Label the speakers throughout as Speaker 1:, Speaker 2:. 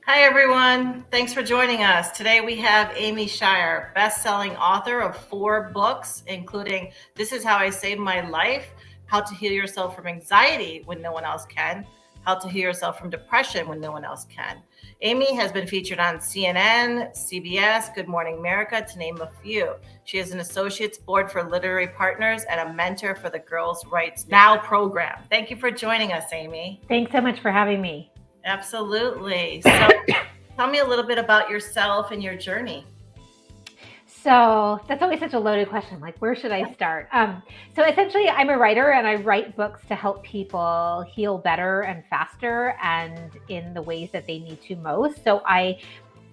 Speaker 1: Hi, everyone. Thanks for joining us. Today we have Amy Shire, best-selling author of 4 books, including This Is How I Saved My Life, How to Heal Yourself from Anxiety When No One Else Can, How to Heal Yourself from Depression When No One Else Can. Amy has been featured on CNN, CBS, Good Morning America, to name a few. She is an Associates Board for Literary Partners and a mentor for the Girls' Rights Now program. Thank you for joining us, Amy.
Speaker 2: Thanks so much for having me.
Speaker 1: Absolutely. So tell me a little bit about yourself and your journey.
Speaker 2: So that's always such a loaded question. Like, where should I start? So essentially, I'm a writer and I write books to help people heal better and faster and in the ways that they need to most. So I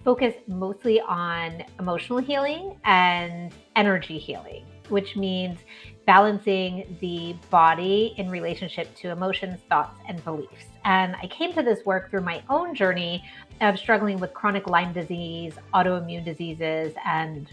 Speaker 2: focus mostly on emotional healing and energy healing, which means balancing the body in relationship to emotions, thoughts, and beliefs. And I came to this work through my own journey of struggling with chronic Lyme disease, autoimmune diseases, and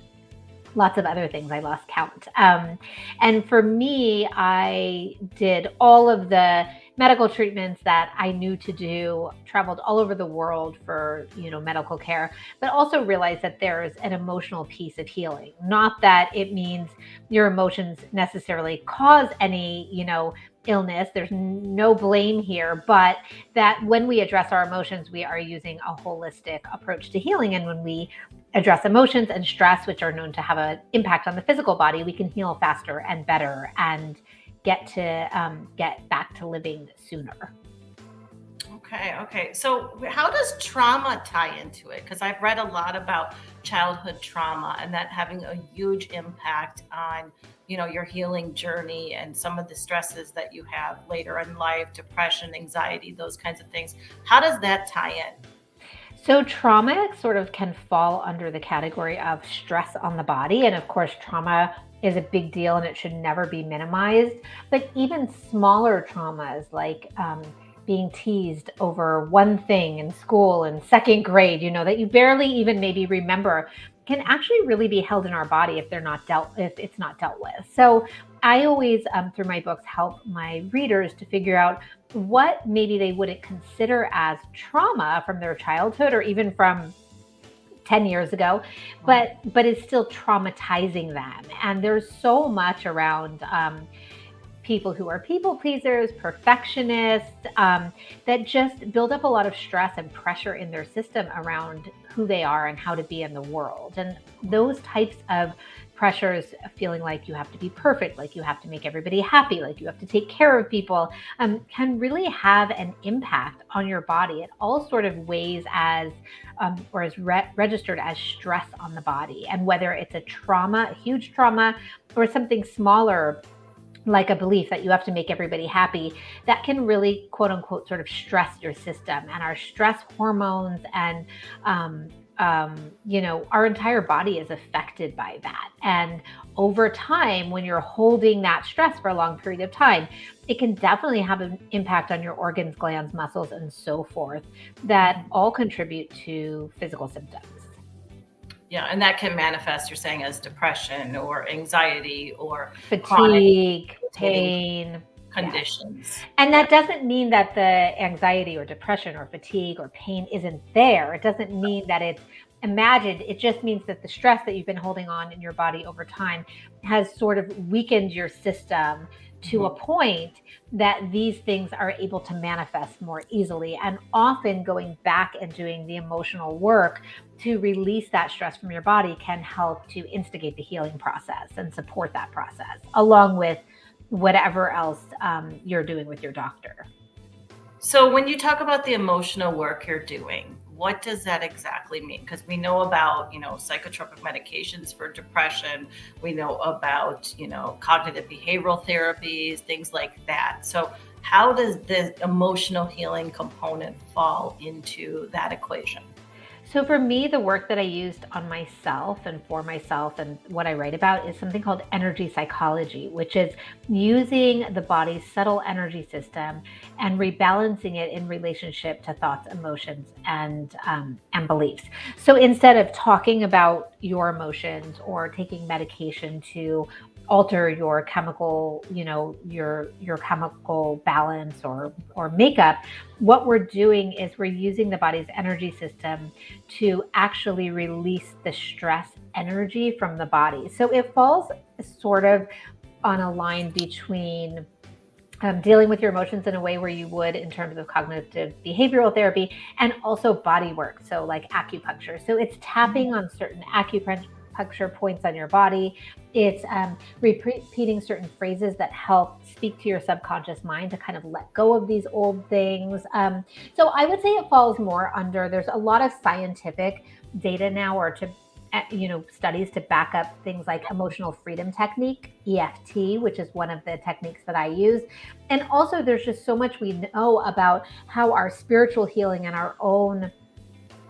Speaker 2: lots of other things. I lost count. And for me, I did all of the medical treatments that I knew to do, traveled all over the world for, medical care, but also realized that there's an emotional piece of healing. Not that it means your emotions necessarily cause any, illness. There's no blame here, but that when we address our emotions, we are using a holistic approach to healing. And when we address emotions and stress, which are known to have an impact on the physical body, we can heal faster and better and get back to living sooner.
Speaker 1: Okay. So how does trauma tie into it? Because I've read a lot about childhood trauma and that having a huge impact on, your healing journey and some of the stresses that you have later in life, depression, anxiety, those kinds of things. How does that tie in?
Speaker 2: So trauma sort of can fall under the category of stress on the body. And of course, trauma is a big deal and it should never be minimized. But even smaller traumas like being teased over one thing in school in second grade, that you barely even maybe remember, can actually really be held in our body if it's not dealt with. So I always, through my books, help my readers to figure out what maybe they wouldn't consider as trauma from their childhood or even from 10 years ago, but it's still traumatizing them. And there's so much around people who are people pleasers, perfectionists, that just build up a lot of stress and pressure in their system around who they are and how to be in the world. And those types of pressures, feeling like you have to be perfect, like you have to make everybody happy, like you have to take care of people, can really have an impact on your body. It all sort of weighs as or is registered as stress on the body. And whether it's a trauma, a huge trauma, or something smaller, like a belief that you have to make everybody happy, that can really, quote unquote, sort of stress your system and our stress hormones. And our entire body is affected by that. And over time, when you're holding that stress for a long period of time, it can definitely have an impact on your organs, glands, muscles, and so forth, that all contribute to physical symptoms.
Speaker 1: Yeah, and that can manifest, you're saying, as depression or anxiety or chronic
Speaker 2: Fatigue,
Speaker 1: debilitating
Speaker 2: pain. Yeah.
Speaker 1: conditions.
Speaker 2: And that doesn't mean that the anxiety or depression or fatigue or pain isn't there. It doesn't mean that it's imagined. It just means that the stress that you've been holding on in your body over time has sort of weakened your system to a point that these things are able to manifest more easily. And often going back and doing the emotional work to release that stress from your body can help to instigate the healing process and support that process, along with whatever else you're doing with your doctor.
Speaker 1: So when you talk about the emotional work you're doing, what does that exactly mean? Because we know about, psychotropic medications for depression. We know about, cognitive behavioral therapies, things like that. So how does the emotional healing component fall into that equation?
Speaker 2: So for me, the work that I used on myself and for myself and what I write about is something called energy psychology, which is using the body's subtle energy system and rebalancing it in relationship to thoughts, emotions, and beliefs. So instead of talking about your emotions or taking medication to alter your chemical, your chemical balance or makeup. What we're doing is we're using the body's energy system to actually release the stress energy from the body. So it falls sort of on a line between dealing with your emotions in a way where you would in terms of cognitive behavioral therapy, and also body work. So like acupuncture. So it's tapping on certain acupuncture points on your body. It's repeating certain phrases that help speak to your subconscious mind to kind of let go of these old things. So I would say it falls more under, there's a lot of scientific data now, or to studies to back up things like emotional freedom technique, EFT, which is one of the techniques that I use. And also there's just so much we know about how our spiritual healing and our own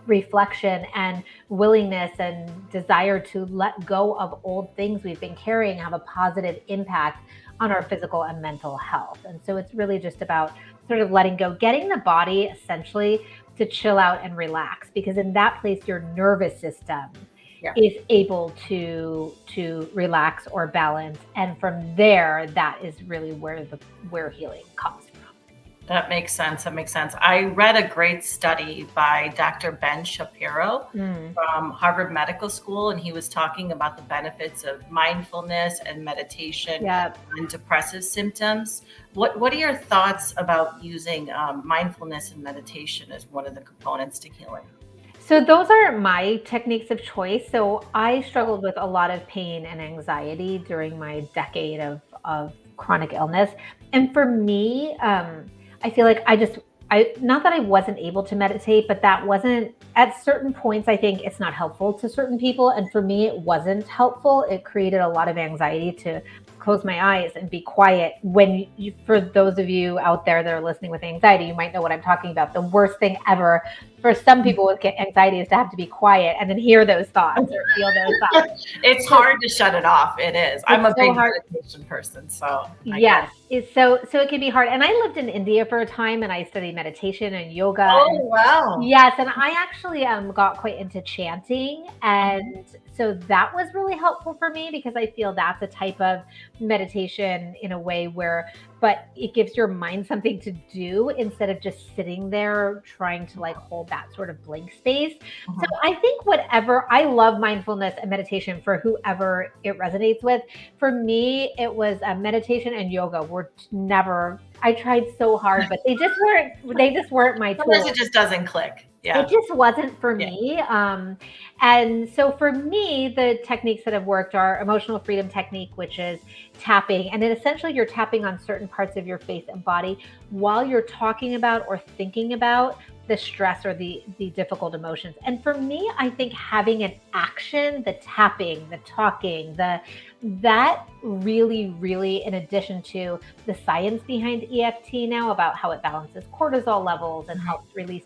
Speaker 2: reflection and willingness and desire to let go of old things we've been carrying have a positive impact on our physical and mental health. And so it's really just about sort of letting go, getting the body essentially to chill out and relax, because in that place your nervous system is able to relax or balance, and from there that is really where healing comes from.
Speaker 1: That makes sense. I read a great study by Dr. Ben Shapiro from Harvard Medical School, and he was talking about the benefits of mindfulness and meditation on depressive symptoms. What are your thoughts about using mindfulness and meditation as one of the components to healing?
Speaker 2: So those are my techniques of choice. So I struggled with a lot of pain and anxiety during my decade of chronic illness. And for me, I feel like not that I wasn't able to meditate, but that wasn't, at certain points, I think it's not helpful to certain people. And for me, it wasn't helpful. It created a lot of anxiety to close my eyes and be quiet. For those of you out there that are listening with anxiety, you might know what I'm talking about. The worst thing ever for some people with anxiety is to have to be quiet and then hear those thoughts or feel those thoughts.
Speaker 1: It's hard to shut it off. It is. I'm a big meditation person, so
Speaker 2: yes. So it can be hard. And I lived in India for a time, and I studied meditation and yoga.
Speaker 1: Oh, wow.
Speaker 2: Yes, and I actually got quite into chanting, and so that was really helpful for me, because I feel that's a type of meditation in a way but it gives your mind something to do instead of just sitting there trying to like hold that sort of blank space. So I think I love mindfulness and meditation for whoever it resonates with. For me, it was meditation and yoga were never, I tried so hard, but they just weren't my tools.
Speaker 1: Sometimes it just doesn't click. Yeah.
Speaker 2: It just wasn't for me. And so for me, the techniques that have worked are emotional freedom technique, which is tapping. And then essentially you're tapping on certain parts of your face and body while you're talking about or thinking about the stress or the difficult emotions. And for me, I think having an action, the tapping, the talking, that really, really, in addition to the science behind EFT now about how it balances cortisol levels and helps release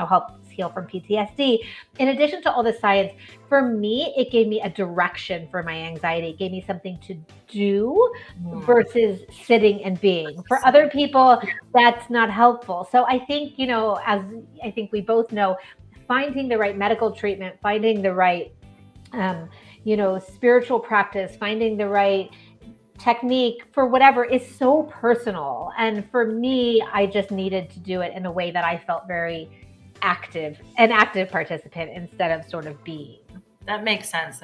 Speaker 2: helps heal from PTSD. In addition to all the science, for me, it gave me a direction for my anxiety. It gave me something to do versus sitting and being. For other people, that's not helpful. So I think, as I think we both know, finding the right medical treatment, finding the right spiritual practice, finding the right technique for whatever is so personal. And for me, I just needed to do it in a way that I felt very an active participant instead of sort of being.
Speaker 1: That makes sense.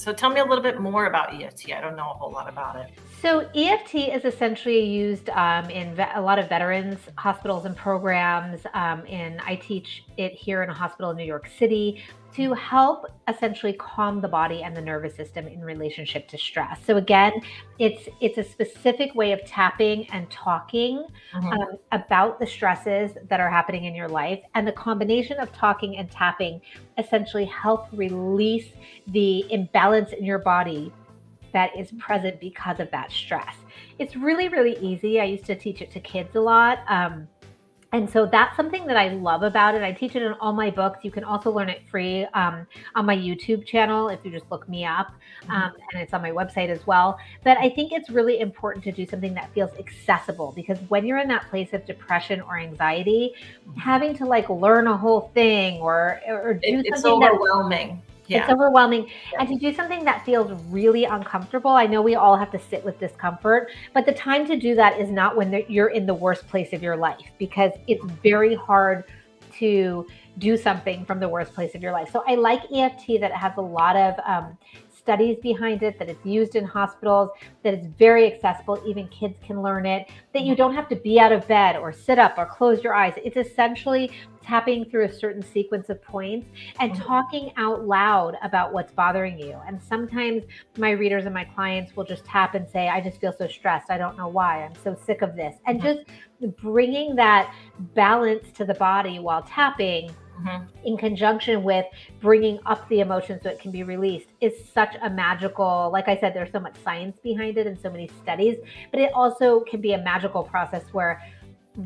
Speaker 1: So tell me a little bit more about EFT. I don't know a whole lot about it.
Speaker 2: So EFT is essentially used in a lot of veterans hospitals and programs. And I teach it here in a hospital in New York City to help essentially calm the body and the nervous system in relationship to stress. So again, it's a specific way of tapping and talking about the stresses that are happening in your life. And the combination of talking and tapping essentially help release the imbalance in your body that is present because of that stress. It's really, really easy. I used to teach it to kids a lot. And so that's something that I love about it. I teach it in all my books. You can also learn it free on my YouTube channel if you just look me up. And it's on my website as well. But I think it's really important to do something that feels accessible, because when you're in that place of depression or anxiety, having to like learn a whole thing or do something
Speaker 1: it's overwhelming.
Speaker 2: It's
Speaker 1: Yeah.
Speaker 2: overwhelming.
Speaker 1: Yeah.
Speaker 2: And to do something that feels really uncomfortable, I know we all have to sit with discomfort, but the time to do that is not when you're in the worst place of your life, because it's very hard to do something from the worst place of your life. So I like EFT that it has a lot of studies behind it, that it's used in hospitals, that it's very accessible. Even kids can learn it, that you don't have to be out of bed or sit up or close your eyes. It's essentially tapping through a certain sequence of points and talking out loud about what's bothering you. And sometimes my readers and my clients will just tap and say, I just feel so stressed. I don't know why. I'm so sick of this. And just bringing that balance to the body while tapping, in conjunction with bringing up the emotion so it can be released, is such a magical, like I said, there's so much science behind it and so many studies, but it also can be a magical process where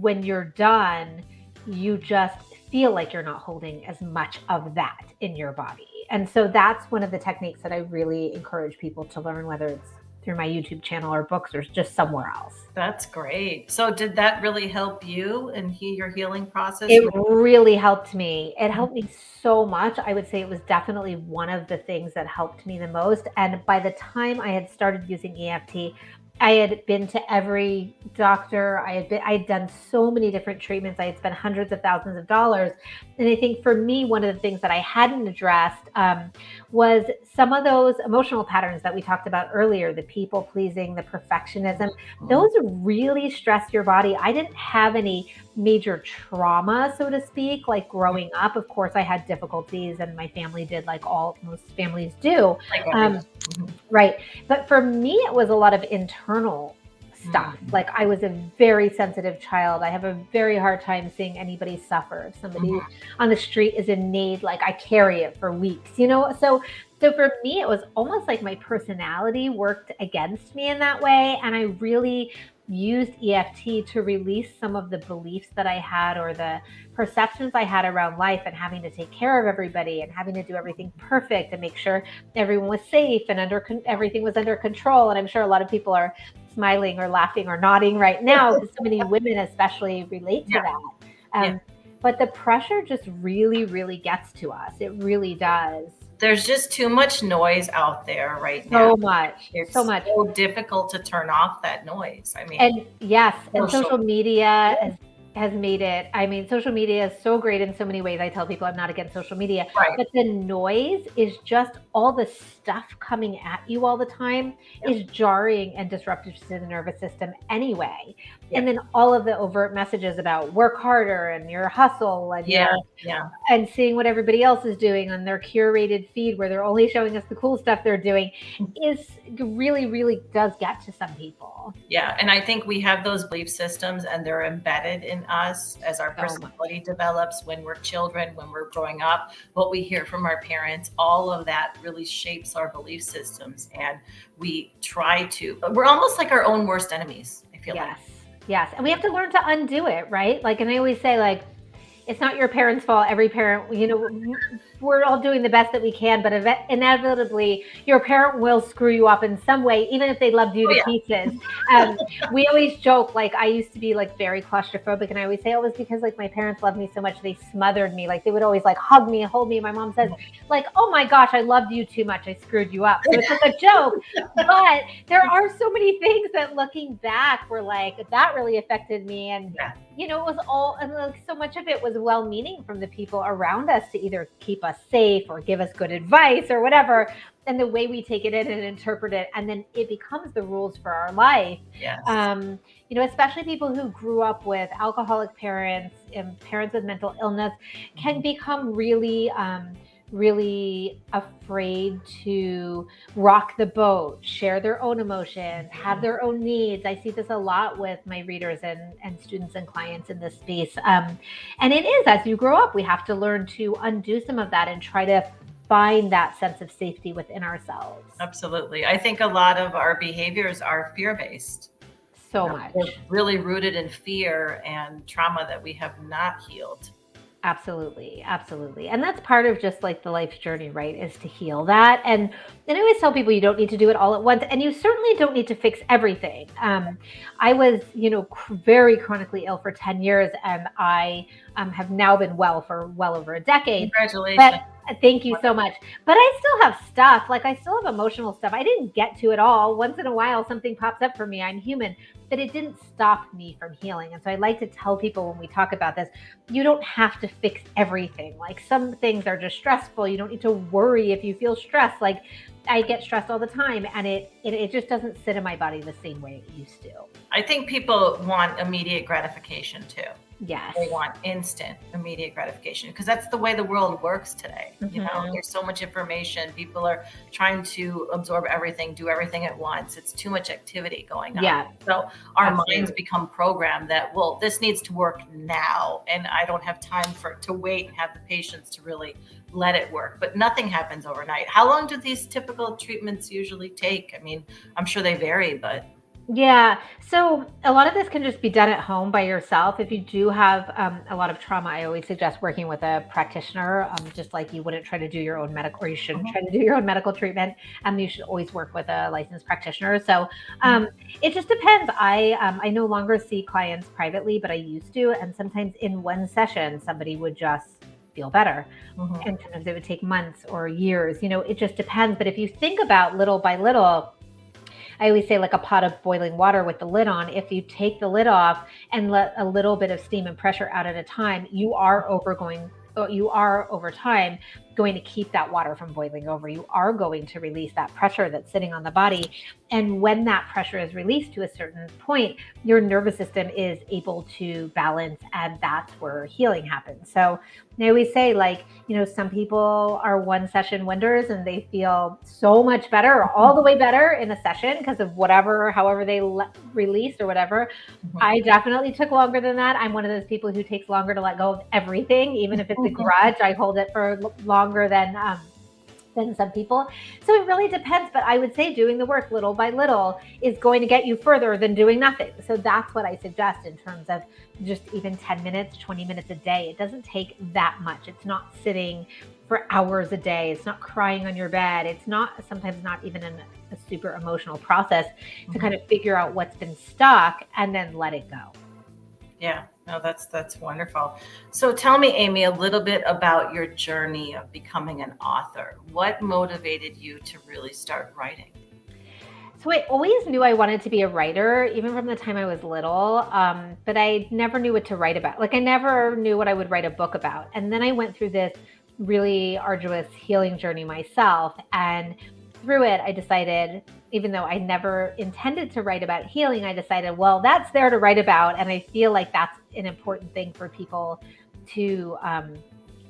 Speaker 2: when you're done, you just feel like you're not holding as much of that in your body. And so that's one of the techniques that I really encourage people to learn, whether it's through my YouTube channel or books or just somewhere else.
Speaker 1: That's great. So did that really help you in your healing process?
Speaker 2: It really helped me. It helped me so much. I would say it was definitely one of the things that helped me the most. And by the time I had started using EFT, I had been to every doctor. I had done so many different treatments. I had spent hundreds of thousands of dollars. And I think for me, one of the things that I hadn't addressed was some of those emotional patterns that we talked about earlier, the people pleasing, the perfectionism. Those really stress your body. I didn't have any major trauma, so to speak, like growing up. Of course, I had difficulties, and my family did, like all most families do. Right. But for me, it was a lot of internal stuff. Like, I was a very sensitive child. I have a very hard time seeing anybody suffer. If somebody on the street is in need, like, I carry it for weeks, So for me, it was almost like my personality worked against me in that way. And I really used EFT to release some of the beliefs that I had, or the perceptions I had around life, and having to take care of everybody and having to do everything perfect and make sure everyone was safe and everything was under control. And I'm sure a lot of people are smiling or laughing or nodding right now, because so many women especially relate to that. But the pressure just really, really gets to us. It really does.
Speaker 1: There's just too much noise out there right now. It's so difficult to turn off that noise. I mean,
Speaker 2: and yes, and social media has made it. I mean, social media is so great in so many ways. I tell people I'm not against social media, but the noise is just all the stuff coming at you all the time is jarring and disruptive to the nervous system anyway. And then all of the overt messages about work harder and your hustle and and seeing what everybody else is doing on their curated feed, where they're only showing us the cool stuff they're doing, is really, really does get to some people.
Speaker 1: Yeah. And I think we have those belief systems, and they're embedded in us as our personality develops, when we're children, when we're growing up, what we hear from our parents, all of that really shapes our belief systems. And we're almost like our own worst enemies, I feel like.
Speaker 2: Yes. And we have to learn to undo it, right? Like, and I always say, like, it's not your parents' fault. Every parent, we're all doing the best that we can, but inevitably your parent will screw you up in some way, even if they loved you to pieces. We always joke, like, I used to be like very claustrophobic, and I always say it was because, like, my parents loved me so much, they smothered me. Like, they would always like hug me and hold me. My mom says, like, oh my gosh, I loved you too much, I screwed you up. So it's like a joke, but there are so many things that, looking back, were like, that really affected me. And it was all, and like, so much of it was well-meaning from the people around us to either keep us safe or give us good advice or whatever. And the way we take it in and interpret it, and then it becomes the rules for our life. Especially people who grew up with alcoholic parents and parents with mental illness can become really afraid to rock the boat, share their own emotions, have their own needs. I see this a lot with my readers and students and clients in this space. And it is, as you grow up, we have to learn to undo some of that and try to find that sense of safety within ourselves.
Speaker 1: Absolutely. I think a lot of our behaviors are fear-based.
Speaker 2: So much.
Speaker 1: We're really rooted in fear and trauma that we have not healed.
Speaker 2: Absolutely, absolutely. And that's part of just like the life's journey, right? Is to heal that. And I always tell people you don't need to do it all at once, and you certainly don't need to fix everything. I was, very chronically ill for 10 years, and I have now been well for well over a decade. But
Speaker 1: Congratulations.
Speaker 2: thank you so much. But I still have stuff, like I still have emotional stuff. I didn't get to it all. Once in a while, something pops up for me. I'm human, but it didn't stop me from healing. And so I like to tell people when we talk about this, you don't have to fix everything. Like some things are just stressful. You don't need to worry if you feel stressed. Like I get stressed all the time, and it just doesn't sit in my body the same way it used to.
Speaker 1: I think people want immediate gratification too.
Speaker 2: Yes.
Speaker 1: They want instant, immediate gratification because that's the way the world works today. There's so much information. People are trying to absorb everything, do everything at once. It's too much activity going on.
Speaker 2: Yeah.
Speaker 1: So our minds become programmed that, well, this needs to work now, and I don't have time to wait and have the patience to really let it work. But nothing happens overnight. How long do these typical treatments usually take? I mean, I'm sure they vary, but
Speaker 2: Yeah. So a lot of this can just be done at home by yourself. If you do have a lot of trauma, I always suggest working with a practitioner, just like you wouldn't try to do your own medical, or you shouldn't try to do your own medical treatment. You should always work with a licensed practitioner. So it just depends. I no longer see clients privately, but I used to. And sometimes in one session, somebody would just feel better. And sometimes it would take months or years. It just depends. But if you think about little by little, I always say like a pot of boiling water with the lid on. If you take the lid off and let a little bit of steam and pressure out at a time, you are over time going to keep that water from boiling over. You are going to release that pressure that's sitting on the body. And when that pressure is released to a certain point, your nervous system is able to balance, and that's where healing happens. So I always say, like, some people are one session wonders and they feel so much better, or all the way better in a session because of however they released or whatever. I definitely took longer than that. I'm one of those people who takes longer to let go of everything, even if it's a grudge. I hold it for longer than some people. So it really depends. But I would say doing the work little by little is going to get you further than doing nothing. So that's what I suggest in terms of just even 10 minutes, 20 minutes a day. It doesn't take that much. It's not sitting for hours a day. It's not crying on your bed. It's sometimes not even a super emotional process to kind of figure out what's been stuck and then let it go.
Speaker 1: Yeah, no, that's wonderful. So tell me, Amy, a little bit about your journey of becoming an author. What motivated you to really start writing?
Speaker 2: So I always knew I wanted to be a writer, even from the time I was little, but I never knew what to write about. Like I never knew what I would write a book about. And then I went through this really arduous healing journey myself. And through it, I decided, even though I never intended to write about healing, I decided, well, that's there to write about. And I feel like that's an important thing for people to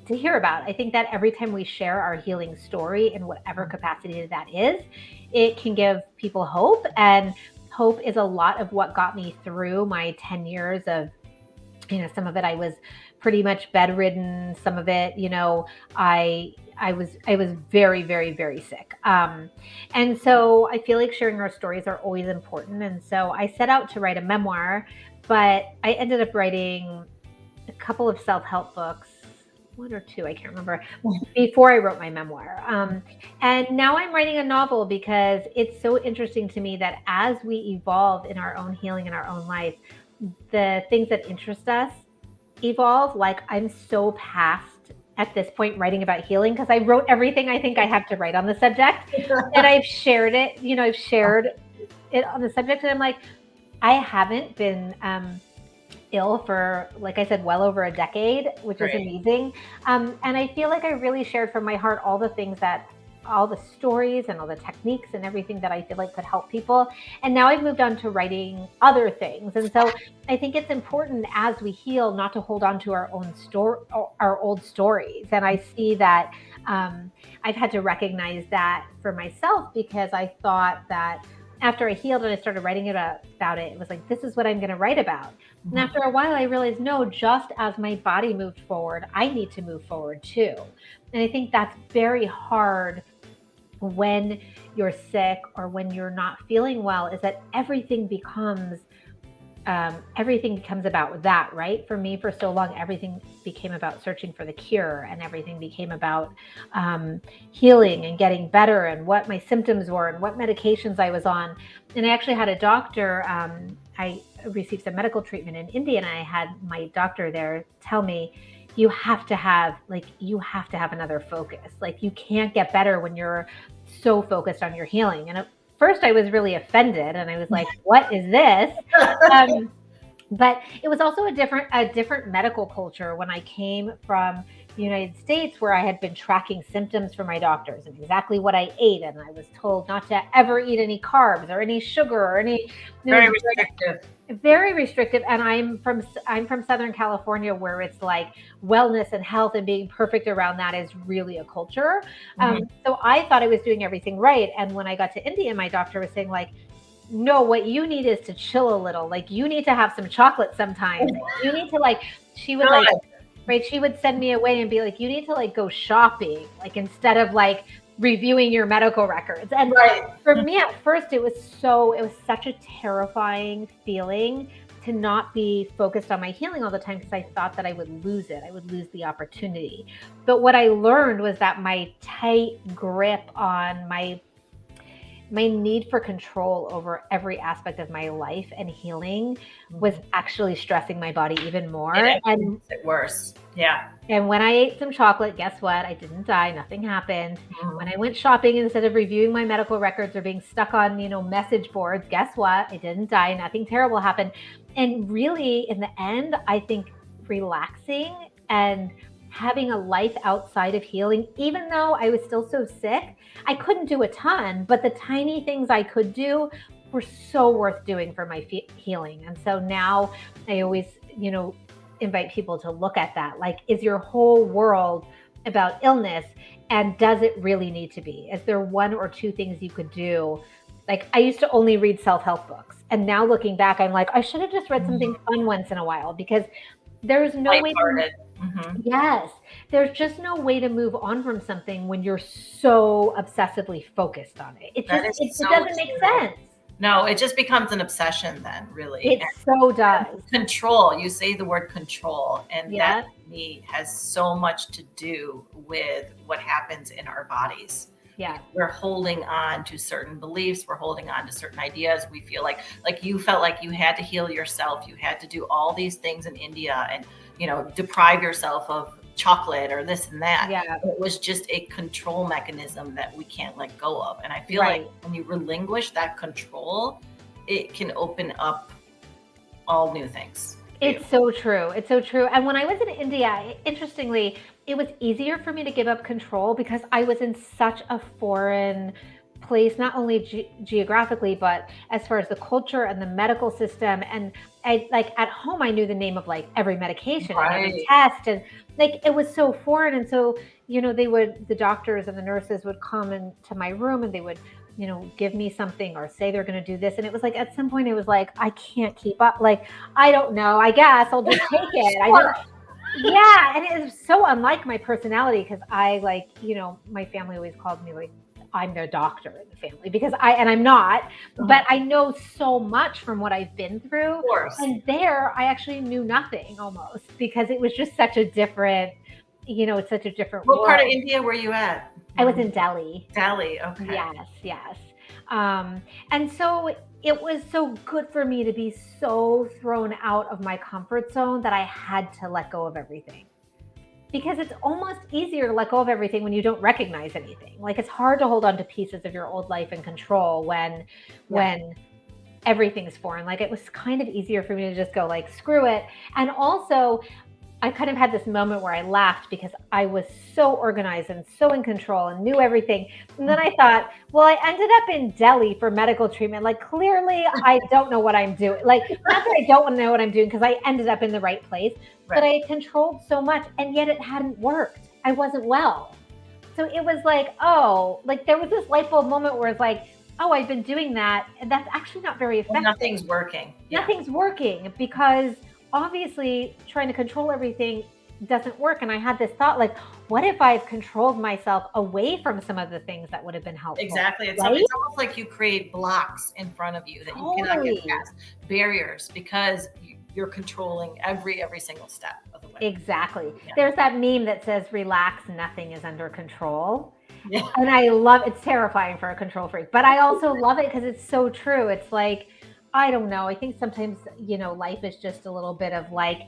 Speaker 2: hear about. I think that every time we share our healing story in whatever capacity that is, it can give people hope. And hope is a lot of what got me through my 10 years of, some of it I was pretty much bedridden. Some of it, I was very, very, very sick. And so I feel like sharing our stories are always important. And so I set out to write a memoir, but I ended up writing a couple of self-help books, one or two, I can't remember, before I wrote my memoir. And now I'm writing a novel because it's so interesting to me that as we evolve in our own healing in our own life, the things that interest us evolve. Like I'm so past at this point writing about healing because I wrote everything I think I have to write on the subject. And I've shared it, I've shared it on the subject. And I'm like, I haven't been ill for, like I said, well over a decade, which is amazing. And I feel like I really shared from my heart all the stories and all the techniques and everything that I feel like could help people. And now I've moved on to writing other things. And so I think it's important as we heal not to hold on to our old stories. And I see that I've had to recognize that for myself because I thought that after I healed and I started writing about it, it was like, this is what I'm going to write about. And after a while, I realized, no, just as my body moved forward, I need to move forward too. And I think that's very hard when you're sick or when you're not feeling well, is that everything becomes everything becomes about that, right? For me, for so long, everything became about searching for the cure, and everything became about healing and getting better, and what my symptoms were and what medications I was on. And I actually had a doctor. I received some medical treatment in India, and I had my doctor there tell me, you have to have another focus. Like, you can't get better when you're so focused on your healing. And at first I was really offended, and I was like, what is this? But it was also a different medical culture when I came from the United States, where I had been tracking symptoms from my doctors and exactly what I ate, and I was told not to ever eat any carbs or any sugar or any.
Speaker 1: Very restrictive.
Speaker 2: Very restrictive. And I'm from Southern California, where it's like wellness and health and being perfect around that is really a culture. So I thought I was doing everything right. And when I got to India, my doctor was saying, like, no, what you need is to chill a little. Like, you need to have some chocolate sometimes. You need to, like, she would like, right, she would send me away and be like, you need to like go shopping, like, instead of like reviewing your medical records. And for me at first, it was such a terrifying feeling to not be focused on my healing all the time, because I thought that I would lose it. I would lose the opportunity. But what I learned was that my tight grip on my need for control over every aspect of my life and healing was actually stressing my body even more.
Speaker 1: And makes it worse. Yeah.
Speaker 2: And when I ate some chocolate, guess what? I didn't die. Nothing happened. When I went shopping, instead of reviewing my medical records or being stuck on, message boards, guess what? I didn't die. Nothing terrible happened. And really, in the end, I think relaxing and having a life outside of healing, even though I was still so sick, I couldn't do a ton, but the tiny things I could do were so worth doing for my healing. And so now I always, invite people to look at that. Like, is your whole world about illness? And does it really need to be? Is there one or two things you could do? Like, I used to only read self-help books. And now looking back, I'm like, I should have just read something fun once in a while, because there's no way to, yes, there's just no way to move on from something when you're so obsessively focused on it. It doesn't make sense.
Speaker 1: No, it just becomes an obsession then, really.
Speaker 2: It so does.
Speaker 1: Control. You say the word control, and that to me has so much to do with what happens in our bodies.
Speaker 2: Yeah.
Speaker 1: We're holding on to certain beliefs. We're holding on to certain ideas. We feel like you felt like you had to heal yourself. You had to do all these things in India and, deprive yourself of chocolate or this and that.
Speaker 2: Yeah.
Speaker 1: It was just a control mechanism that we can't let go of. And I feel like when you relinquish that control, it can open up all new things.
Speaker 2: It's so true. It's so true. And when I was in India, interestingly, it was easier for me to give up control because I was in such a foreign place, not only geographically, but as far as the culture and the medical system. And at home, I knew the name of like every medication and every test, and like it was so foreign. And so, the doctors and the nurses would come into my room and they would, give me something or say they're going to do this. And it was like, at some point it was like, I can't keep up. Like, I don't know, I guess I'll just take it. Yeah. And it was so unlike my personality, because I my family always called me like, I'm the doctor in the family, because I'm not, but I know so much from what I've been through.
Speaker 1: Of course.
Speaker 2: And there I actually knew nothing almost, because it was just such a different, it's such a different
Speaker 1: What
Speaker 2: world.
Speaker 1: Part of India were you at?
Speaker 2: I was in Delhi.
Speaker 1: Delhi, okay.
Speaker 2: Yes. And so it was so good for me to be so thrown out of my comfort zone that I had to let go of everything. Because it's almost easier to let go of everything when you don't recognize anything. Like, it's hard to hold on to pieces of your old life and control when everything's foreign. Like, it was kind of easier for me to just go like, screw it. And also, I kind of had this moment where I laughed because I was so organized and so in control and knew everything. And then I thought, well, I ended up in Delhi for medical treatment. Like, clearly I don't know what I'm doing. Like, not that I don't want to know what I'm doing, because I ended up in the right place, but I controlled so much, and yet it hadn't worked. I wasn't well. So it was like, there was this light bulb moment where it's like, I've been doing that, and that's actually not very effective.
Speaker 1: Nothing's working.
Speaker 2: Nothing's working, because obviously trying to control everything doesn't work. And I had this thought, like, what if I've controlled myself away from some of the things that would have been helpful?
Speaker 1: Exactly.
Speaker 2: Right?
Speaker 1: It's almost like you create blocks in front of you that you cannot get
Speaker 2: Totally.
Speaker 1: past, barriers, because you're controlling every single step of the way.
Speaker 2: Exactly.
Speaker 1: Yeah.
Speaker 2: There's that meme that says, relax, nothing is under control.
Speaker 1: Yeah.
Speaker 2: And I love, it's terrifying for a control freak, but I also love it because it's so true. It's like, I don't know. I think sometimes, life is just a little bit of like,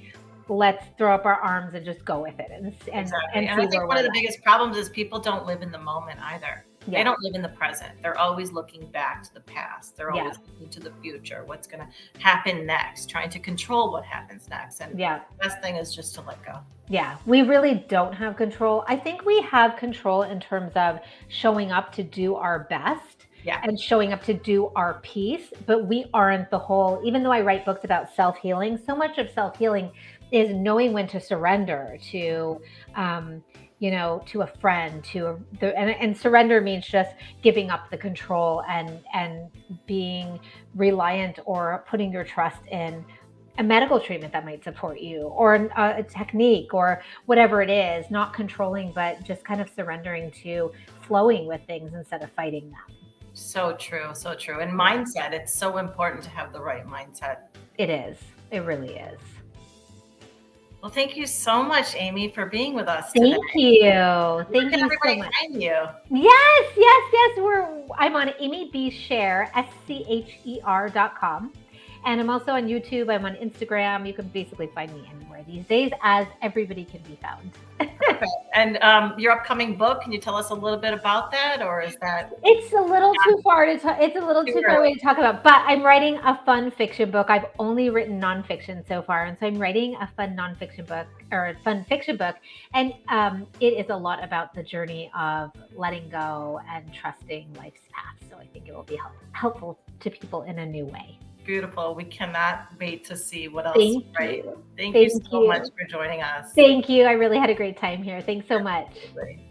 Speaker 2: let's throw up our arms and just go with it and
Speaker 1: Exactly.
Speaker 2: and
Speaker 1: And
Speaker 2: see
Speaker 1: I think
Speaker 2: where
Speaker 1: one of
Speaker 2: we're
Speaker 1: the
Speaker 2: at.
Speaker 1: biggest problems is people don't live in the moment either. They
Speaker 2: Yeah.
Speaker 1: don't live in the present. They're always looking back to the past. They're
Speaker 2: Yeah.
Speaker 1: always looking to the future, what's going to happen next, trying to control what happens next. And
Speaker 2: Yeah.
Speaker 1: the best thing is just to let go.
Speaker 2: Yeah, we really don't have control. I think we have control in terms of showing up to do our best.
Speaker 1: Yeah.
Speaker 2: And showing up to do our piece, but we aren't the whole. Even though I write books about self-healing, so much of self-healing is knowing when to surrender to, to a friend, and surrender means just giving up the control and being reliant or putting your trust in a medical treatment that might support you, or a technique, or whatever it is, not controlling, but just kind of surrendering to flowing with things instead of fighting them.
Speaker 1: So true. So true. And mindset, it's so important to have the right mindset.
Speaker 2: It is. It really is.
Speaker 1: Well, thank you so much, Amy, for being with us today.
Speaker 2: Thank you.
Speaker 1: Where
Speaker 2: Thank
Speaker 1: can
Speaker 2: you so
Speaker 1: everybody
Speaker 2: much.
Speaker 1: find you?
Speaker 2: Yes. I'm on Amy B. Scher, SCHER.com. And I'm also on YouTube. I'm on Instagram. You can basically find me anywhere these days, as everybody can be found.
Speaker 1: Perfect. And your upcoming book, can you tell us a little bit about that, or is that?
Speaker 2: It's a little too far to talk. It's a little too far away to talk about. But I'm writing a fun fiction book. I've only written nonfiction so far, and so I'm writing a fun nonfiction book, or a fun fiction book, and it is a lot about the journey of letting go and trusting life's path. So I think it will be helpful to people in a new way.
Speaker 1: Beautiful. We cannot wait to see what else.
Speaker 2: Thank
Speaker 1: right.
Speaker 2: you.
Speaker 1: Thank you so much for joining us.
Speaker 2: Thank you. I really had a great time here. Thanks so much.
Speaker 1: Absolutely.